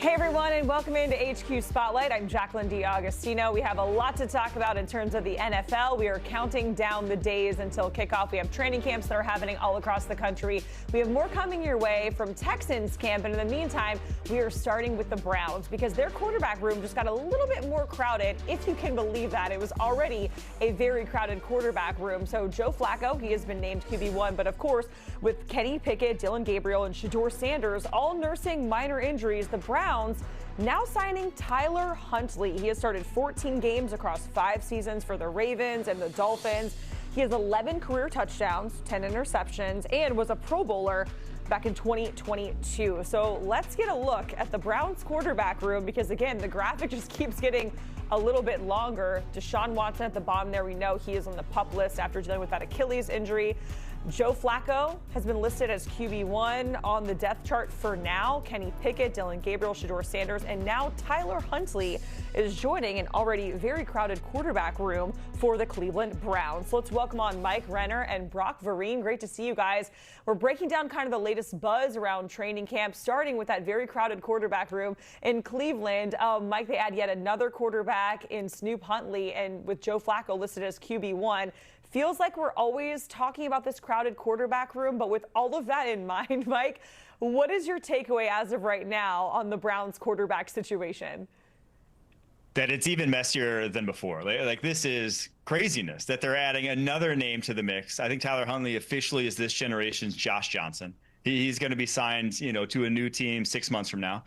Hey everyone, and welcome into HQ Spotlight. I'm Jacqueline D'Agostino. We have a lot to talk about in terms of the NFL. We are counting down the days until kickoff. We have training camps that are happening all across the country. We have more coming your way from Texans camp, and in the meantime, we are starting with the Browns because their quarterback room just got a little bit more crowded, if you can believe that. It was already a very crowded quarterback room. So Joe Flacco, he has been named QB1, but of course, with Kenny Pickett, Dillon Gabriel, and Shedeur Sanders all nursing minor injuries, the Browns now signing Tyler Huntley. He has started 14 games across 5 seasons for the Ravens and the Dolphins. He has 11 career touchdowns, 10 interceptions, and was a Pro Bowler back in 2022. So let's get a look at the Browns quarterback room because, again, the graphic just keeps getting a little bit longer. Deshaun Watson at the bottom there. We know he is on the PUP list after dealing with that Achilles injury. Joe Flacco has been listed as QB1 on the depth chart for now. Kenny Pickett, Dillon Gabriel, Shedeur Sanders, and now Tyler Huntley is joining an already very crowded quarterback room for the Cleveland Browns. So let's welcome on Mike Renner and Brock Vereen. Great to see you guys. We're breaking down kind of the latest buzz around training camp, starting with that very crowded quarterback room in Cleveland. Mike, they add yet another quarterback in Snoop Huntley, and with Joe Flacco listed as QB1. Feels like we're always talking about this crowded quarterback room, but with all of that in mind, Mike, what is your takeaway as of right now on the Browns quarterback situation? That it's even messier than before. Like this is craziness that they're adding another name to the mix. I think Tyler Huntley officially is this generation's Josh Johnson. He's going to be signed, to a new team 6 months from now.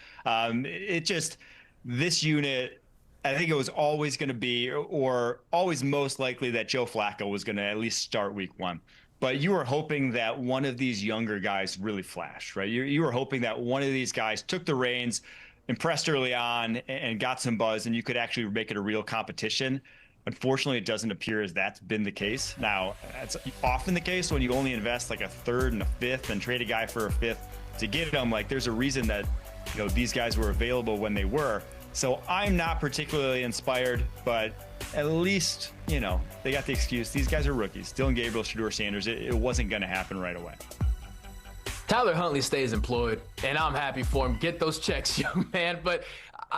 This unit, I think it was always going to be, or always most likely, that Joe Flacco was going to at least start week 1. But you were hoping that one of these younger guys really flashed, right? You were hoping that one of these guys took the reins, impressed early on, and got some buzz, and you could actually make it a real competition. Unfortunately, it doesn't appear as that's been the case. Now, it's often the case when you only invest like a third and a fifth and trade a guy for a fifth to get him. Like, there's a reason that these guys were available when they were. So I'm not particularly inspired, but at least, they got the excuse. These guys are rookies. Dillon Gabriel, Shedeur Sanders. It wasn't going to happen right away. Tyler Huntley stays employed, and I'm happy for him. Get those checks, young man. But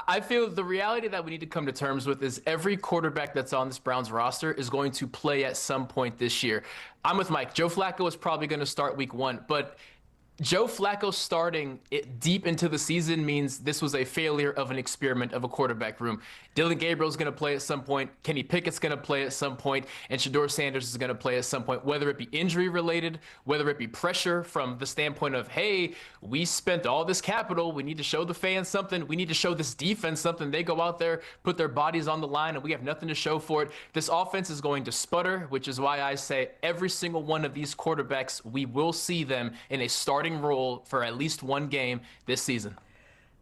I feel the reality that we need to come to terms with is every quarterback that's on this Browns roster is going to play at some point this year. I'm with Mike. Joe Flacco is probably going to start week 1, but Joe Flacco starting it deep into the season means this was a failure of an experiment of a quarterback room. Dillon Gabriel's going to play at some point. Kenny Pickett's going to play at some point. And Shedeur Sanders is going to play at some point, whether it be injury related, whether it be pressure from the standpoint of, hey, we spent all this capital. We need to show the fans something. We need to show this defense something. They go out there, put their bodies on the line, and we have nothing to show for it. This offense is going to sputter, which is why I say every single one of these quarterbacks, we will see them in a starting role for at least one game this season.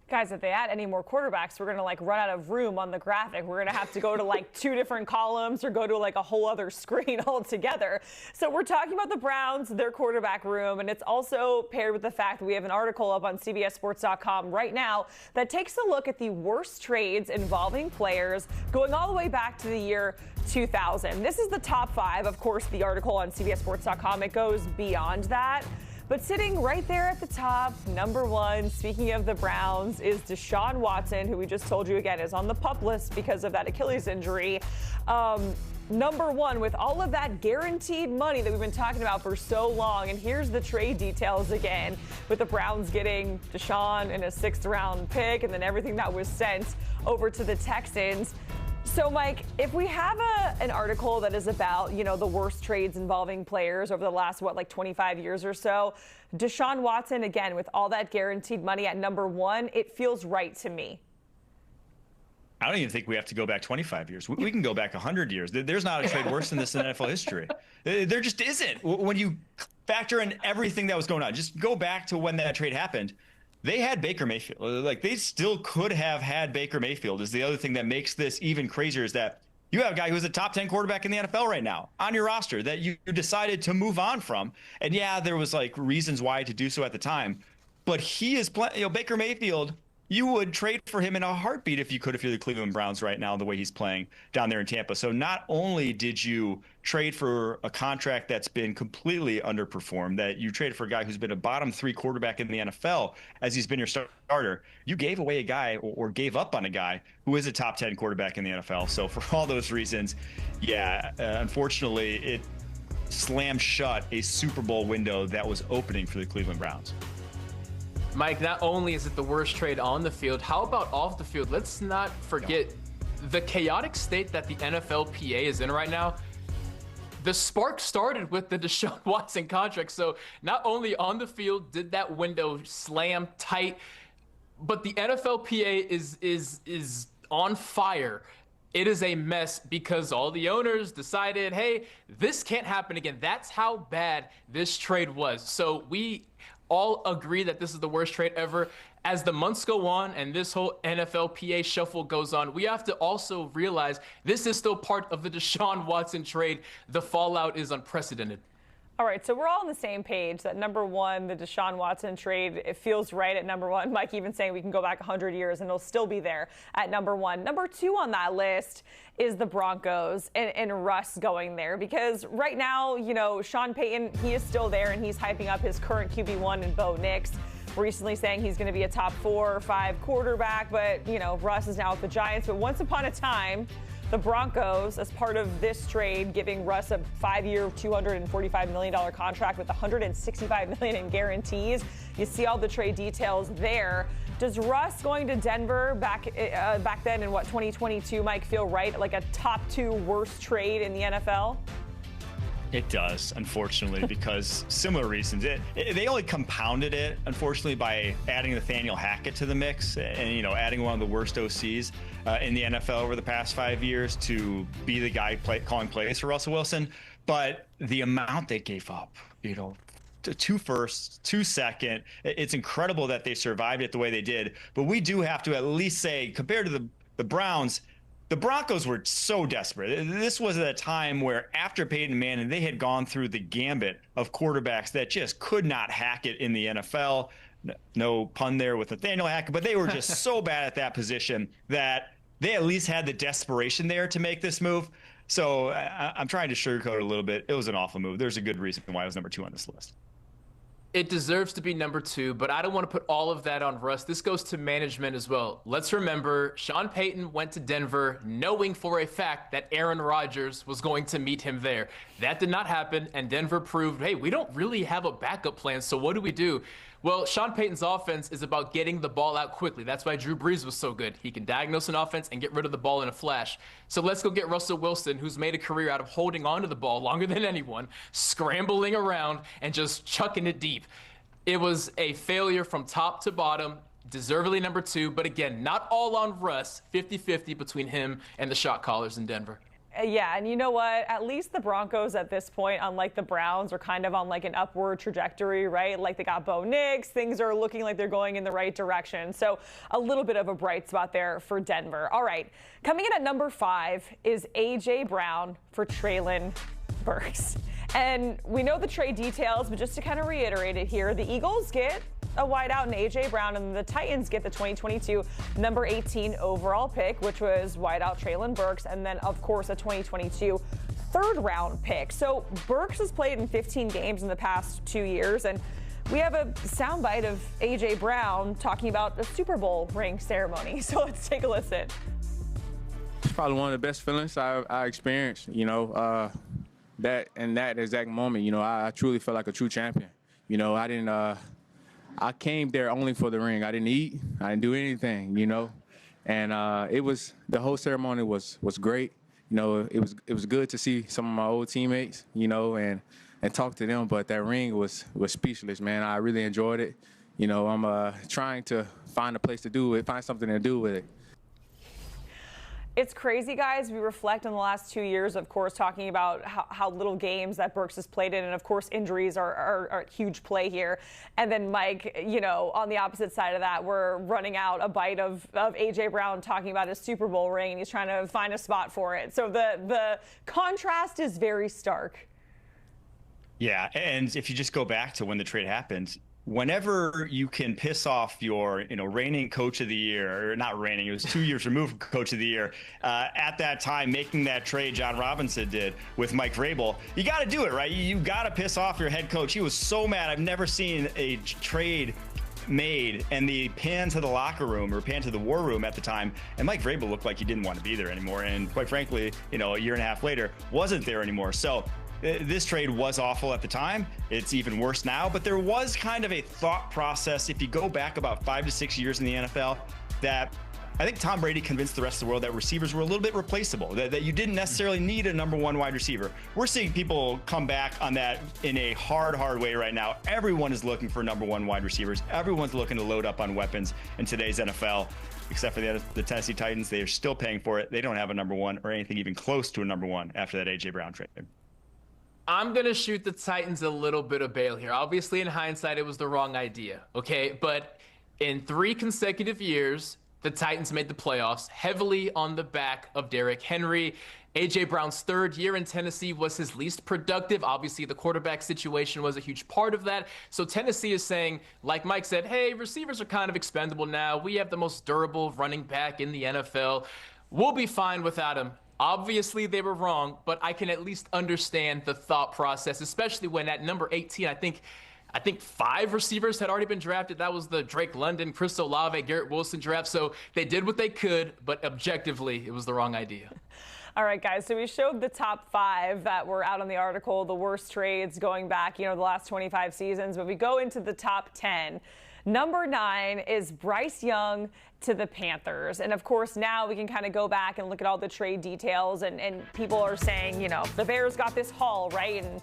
Guys, if they add any more quarterbacks, we're going to run out of room on the graphic. We're going to have to go to 2 different columns or go to a whole other screen altogether. So we're talking about the Browns, their quarterback room, and it's also paired with the fact that we have an article up on CBSSports.com right now that takes a look at the worst trades involving players going all the way back to the year 2000. This is the top 5. Of course, the article on CBSSports.com, it goes beyond that. But sitting right there at the top, number 1, speaking of the Browns, is Deshaun Watson, who we just told you again is on the PUP list because of that Achilles injury. Number 1, with all of that guaranteed money that we've been talking about for so long. And here's the trade details again, with the Browns getting Deshaun in a 6th round pick and then everything that was sent over to the Texans. So, Mike, if we have an article that is about, the worst trades involving players over the last, 25 years or so, Deshaun Watson, again, with all that guaranteed money at number 1, it feels right to me. I don't even think we have to go back 25 years. We can go back 100 years. There's not a trade worse than this in NFL history. There just isn't. When you factor in everything that was going on, just go back to when that trade happened. They had Baker Mayfield. They still could have had Baker Mayfield. Is the other thing that makes this even crazier is that you have a guy who's a top 10 quarterback in the NFL right now on your roster that you decided to move on from. And yeah, there was reasons why to do so at the time, but he is Baker Mayfield you would trade for him in a heartbeat if you're the Cleveland Browns right now, the way he's playing down there in Tampa. So not only did you trade for a contract that's been completely underperformed, that you traded for a guy who's been a bottom 3 quarterback in the NFL as he's been your starter, you gave away a guy or gave up on a guy who is a top 10 quarterback in the NFL. So for all those reasons, yeah, unfortunately, it slammed shut a Super Bowl window that was opening for the Cleveland Browns. Mike, not only is it the worst trade on the field, how about off the field? Let's not forget the chaotic state that the NFLPA is in right now. The spark started with the Deshaun Watson contract. So not only on the field did that window slam tight, but the NFLPA is on fire. It is a mess because all the owners decided, hey, this can't happen again. That's how bad this trade was. So we all agree that this is the worst trade ever. As the months go on and this whole NFLPA shuffle goes on, we have to also realize this is still part of the Deshaun Watson trade. The fallout is unprecedented. All right, so we're all on the same page that number one, the Deshaun Watson trade, it feels right at number one. Mike even saying we can go back 100 years and it'll still be there at number one. Number two on that list is the Broncos and Russ going there, because right now, you know, Sean Payton, he is still there and he's hyping up his current QB1 in Bo Nix, recently saying he's going to be a top 4 or 5 quarterback. But, you know, Russ is now with the Giants. But once upon a time, the Broncos, as part of this trade, giving Russ a 5-year, $245 million contract with $165 million in guarantees. You see all the trade details there. Does Russ going to Denver back then in 2022, Mike, feel right? Like a top 2 worst trade in the NFL? It does, unfortunately, because similar reasons. They only compounded it, unfortunately, by adding Nathaniel Hackett to the mix and, you know, adding one of the worst OCs in the NFL over the past 5 years to be the guy calling plays for Russell Wilson. But the amount they gave up, you know, 2 firsts, 2 second, it's incredible that they survived it the way they did. But we do have to at least say, compared to the Browns, the Broncos were so desperate. This was at a time where after Peyton Manning, they had gone through the gambit of quarterbacks that just could not hack it in the NFL. No pun there with Nathaniel Hackett, but they were just so bad at that position that they at least had the desperation there to make this move. So I'm trying to sugarcoat it a little bit. It was an awful move. There's a good reason why it was number 2 on this list. It deserves to be number 2, but I don't want to put all of that on Russ. This goes to management as well. Let's remember, Sean Payton went to Denver knowing for a fact that Aaron Rodgers was going to meet him there. That did not happen, and Denver proved, hey, we don't really have a backup plan, so what do? Well, Sean Payton's offense is about getting the ball out quickly. That's why Drew Brees was so good. He can diagnose an offense and get rid of the ball in a flash. So let's go get Russell Wilson, who's made a career out of holding onto the ball longer than anyone, scrambling around and just chucking it deep. It was a failure from top to bottom, deservedly number 2. But again, not all on Russ, 50-50 between him and the shot callers in Denver. Yeah, and you know what? At least the Broncos at this point, unlike the Browns, are kind of on like an upward trajectory, right? Like they got Bo Nix. Things are looking like they're going in the right direction. So a little bit of a bright spot there for Denver. All right, coming in at number 5 is A.J. Brown for Treylon Burks. And we know the trade details, but just to kind of reiterate it here, the Eagles get a wideout in A.J. Brown, and the Titans get the 2022 number 18 overall pick, which was wideout Treylon Burks, and then, of course, a 2022 third-round pick. So Burks has played in 15 games in the past 2 years, and we have a soundbite of A.J. Brown talking about a Super Bowl ring ceremony. So let's take a listen. It's probably one of the best feelings I experienced, you know, that in that exact moment, you know, I truly felt like a true champion. You know, I came there only for the ring. I didn't eat. I didn't do anything, you know. And the whole ceremony was great. You know, it was good to see some of my old teammates, you know, and talk to them. But that ring was speechless, man. I really enjoyed it. You know, I'm trying to find a place to do it, find something to do with it. It's crazy, guys. We reflect on the last 2 years, of course, talking about how little games that Burks has played in. And, of course, injuries are a huge play here. And then, Mike, you know, on the opposite side of that, we're running out a bite of A.J. Brown talking about his Super Bowl ring, and he's trying to find a spot for it. So the contrast is very stark. Yeah, and if you just go back to when the trade happened, whenever you can piss off your, reigning coach of the year, or not reigning, it was 2 years removed from coach of the year, at that time, making that trade John Robinson did with Mike Vrabel, you got to do it, right? You got to piss off your head coach. He was so mad. I've never seen a trade made and the pan to the locker room or pan to the war room at the time, and Mike Vrabel looked like he didn't want to be there anymore, and quite frankly, a year and a half later, wasn't there anymore. So this trade was awful at the time. It's even worse now, but there was kind of a thought process, if you go back about 5 to 6 years in the NFL, that I think Tom Brady convinced the rest of the world that receivers were a little bit replaceable, that you didn't necessarily need a number one wide receiver. We're seeing people come back on that in a hard way right now. Everyone is looking for number one wide receivers. Everyone's looking to load up on weapons in today's NFL, except for the Tennessee Titans. They are still paying for it. They don't have a number one or anything even close to a number one after that A.J. Brown trade. I'm going to shoot the Titans a little bit of bail here. Obviously, in hindsight, it was the wrong idea, okay? But in 3 consecutive years, the Titans made the playoffs heavily on the back of Derrick Henry. A.J. Brown's 3rd year in Tennessee was his least productive. Obviously, the quarterback situation was a huge part of that. So Tennessee is saying, like Mike said, hey, receivers are kind of expendable now. We have the most durable running back in the NFL. We'll be fine without him. Obviously, they were wrong, but I can at least understand the thought process, especially when at number 18, I think 5 receivers had already been drafted. That was the Drake London, Chris Olave, Garrett Wilson draft. So they did what they could, but objectively, it was the wrong idea. All right, guys, so we showed the top 5 that were out on the article, the worst trades going back, the last 25 seasons. But we go into the top 10. Number 9 is Bryce Young to the Panthers. And of course, now we can kind of go back and look at all the trade details. And people are saying, the Bears got this haul, right? And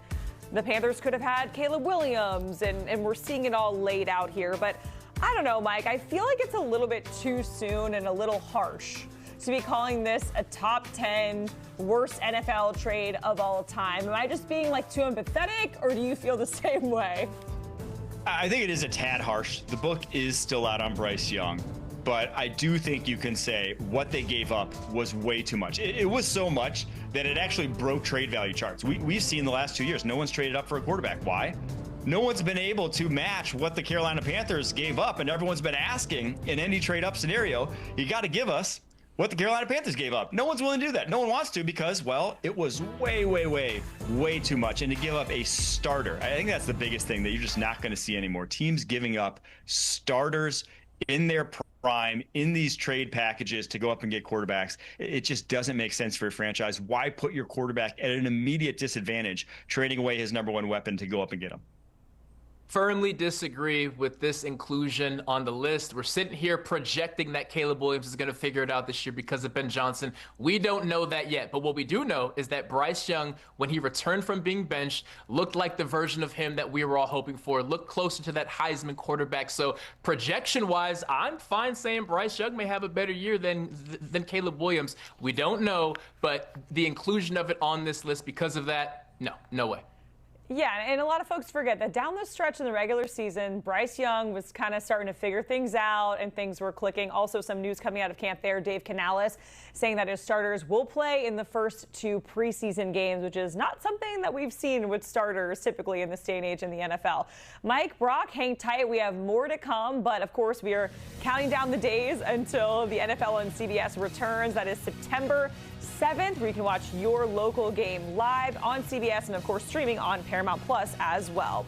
the Panthers could have had Caleb Williams. And we're seeing it all laid out here. But I don't know, Mike. I feel like it's a little bit too soon and a little harsh to be calling this a top 10 worst NFL trade of all time. Am I just being too empathetic, or do you feel the same way? I think it is a tad harsh. The book is still out on Bryce Young, but I do think you can say what they gave up was way too much. It was so much that it actually broke trade value charts. We've seen the last 2 years, no one's traded up for a quarterback. Why? No one's been able to match what the Carolina Panthers gave up, and everyone's been asking in any trade up scenario, you got to give us what the Carolina Panthers gave up. No one's willing to do that. No one wants to because, well, it was way too much. And to give up a starter, I think that's the biggest thing that you're just not going to see anymore. Teams giving up starters in their prime in these trade packages to go up and get quarterbacks. It just doesn't make sense for a franchise. Why put your quarterback at an immediate disadvantage, trading away his number one weapon to go up and get him? Firmly disagree with this inclusion on the list. We're sitting here projecting that Caleb Williams is going to figure it out this year because of Ben Johnson. We don't know that yet, but what we do know is that Bryce Young, when he returned from being benched, looked like the version of him that we were all hoping for, looked closer to that Heisman quarterback. So projection-wise, I'm fine saying Bryce Young may have a better year than Caleb Williams. We don't know, but the inclusion of it on this list because of that, no way. Yeah, and a lot of folks forget that down the stretch in the regular season, Bryce Young was kind of starting to figure things out and things were clicking. Also, some news coming out of camp there, Dave Canales saying that his starters will play in the first 2 preseason games, which is not something that we've seen with starters typically in this day and age in the NFL. Mike, Brock, hang tight. We have more to come, but of course, we are counting down the days until the NFL on CBS returns. That is September 7th, where you can watch your local game live on CBS and, of course, streaming on Paramount Plus as well.